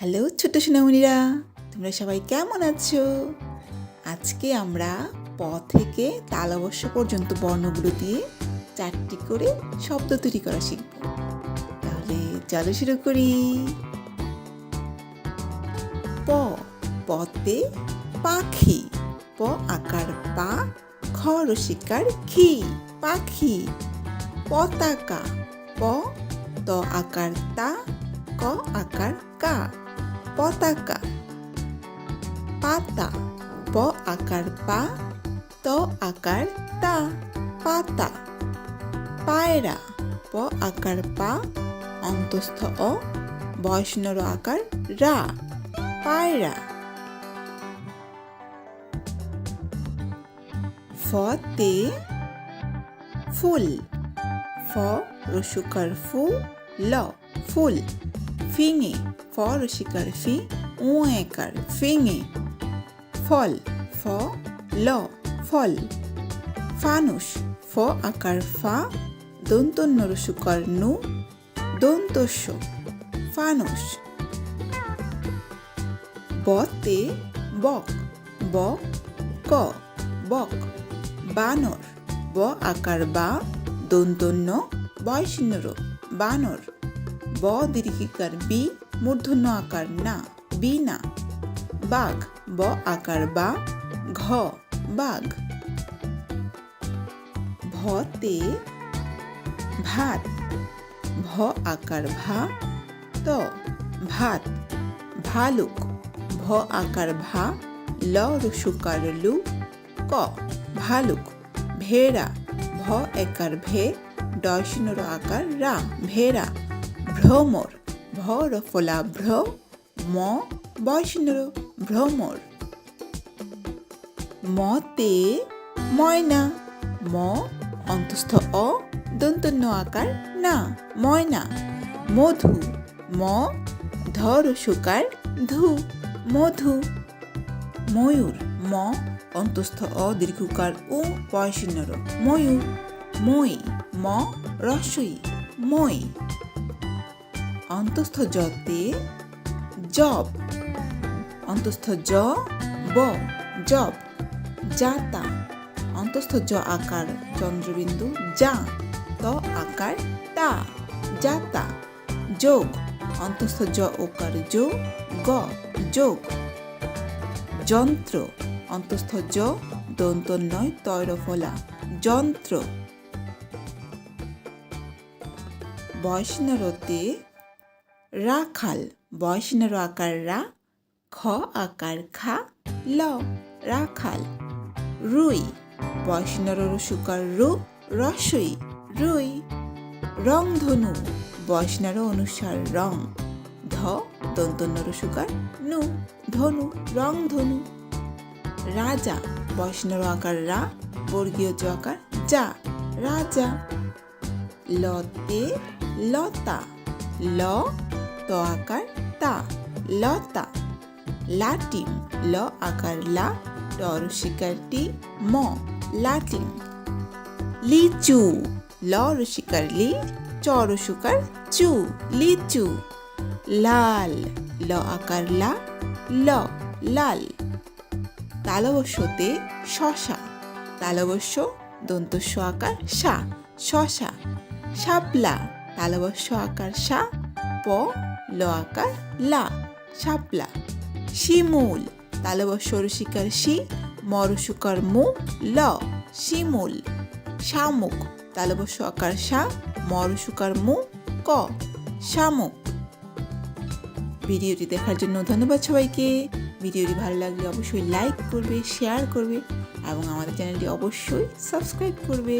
Hello ছোট্ট সোনামণিরা, তোমরা সবাই কেমন আছো? আজকে আমরা প থেকে তালবস্য পর্যন্ত বর্ণগুলো দিয়ে 4টি করে শব্দ তৈরি করা শিখব। তাহলে চলো শুরু করি। প, পতে পাখি। প আকার পা, খ রসিকার খি, পাখি। পতাকা। প, ত আকার তা, ক আকার কা, পতাকা। পাতা। প আকার পা, ত আকার তা, পাতা। পায়রা। প আকার পা, অন্তস্থ অ, বয়স্নর আকার রা, পায়রা। ফতে ফুল। ফ রসুকার ফু, ল ফুল। ফিঙে। ফ রসিকার ফি, উ একার ফিঙে, ফল। ফ ল ফল। ফানুস। ফ আকার ফা, দন্তন্য রসুকার নু, দন্তস্য, ফানুস। বতে বক। ব ক বক। বানর। ব আকার বা, দন্তন্য বয়সিন্নর, বানর। ব দীর্ঘিকার বি, মূর্ধন্য আকার না, বিনা। বাঘ। ব আকার বা, ঘ বাঘ। ভতে ভাত। ভ আকার ভা, ত ভাত, ভালুক। ভ আকার ভা, ল রসুকার লু, ক ভালুক। ভেড়া। ভ একার ভে, ডয়সিনর আকার রা, ভেড়া। ভ্রমর। ভ রফলা ভ্র, ম বয়সিনর, ভ্রমর। মতে ময়না। ম অন্তস্থ অ, দন্তন্য আকার না, ময়না। মধু। ম ধ রসুকার ধু, মধু। ময়ূর। ম অন্তস্থ অ, দীর্ঘকার উ, বয়সিন্নর, ময়ূর। মই। ম রস্বই, মই। অন্তস্থ জতে জব। অন্তস্থ জ ব, জব। জাতা। অন্তস্থ জ আকার চন্দ্রবিন্দু যা, ত আকার তা, জাতা। যোগ। অন্তস্থ জ ওকার জো, গ যোগ। যন্ত্র। অন্তস্থ জ দন্তন্নয় তৈরফলা, যন্ত্র। বয়সিনরতে রাখাল। বয়সিনর আকার রা, খ আকার খা, ল রাখাল। রুই। বয়সিনর রসুকার রু, রসই, রুই। রংধনু। বয়সিনর অনুসার রং, ধ দন্তন্য রসুকার নু, ধনু, রংধনু। রাজা। বয়সিনর আকার রা, বর্গীয় জ আকার যা, রাজা। লতে লতা। ল ত আকার তা, লতা। লাটিম। ল আকার লা, ট রসিকার টি, ম লাটিম। লিচু। ল রসিকার লি, চ রসুকার চু, লিচু। লাল। ল আকার লা, ল লাল। তালবস্যতে শশা। তালবস্য দন্তস্য আকার সা, শশা। শাপলা। তালবস্য আকার সা, প ল আকার লা, শাপলা। শিমুল। তালবস্য রসিকার শি, ম রসুকার মু, ল শিমুল। শামুক। তালবস্য আকার সা, ম রসুকার মু, ক শামুক। ভিডিওটি দেখার জন্য ধন্যবাদ সবাইকে। ভিডিওটি ভালো লাগলে অবশ্যই লাইক করবে, শেয়ার করবে এবং আমাদের চ্যানেলটি অবশ্যই সাবস্ক্রাইব করবে।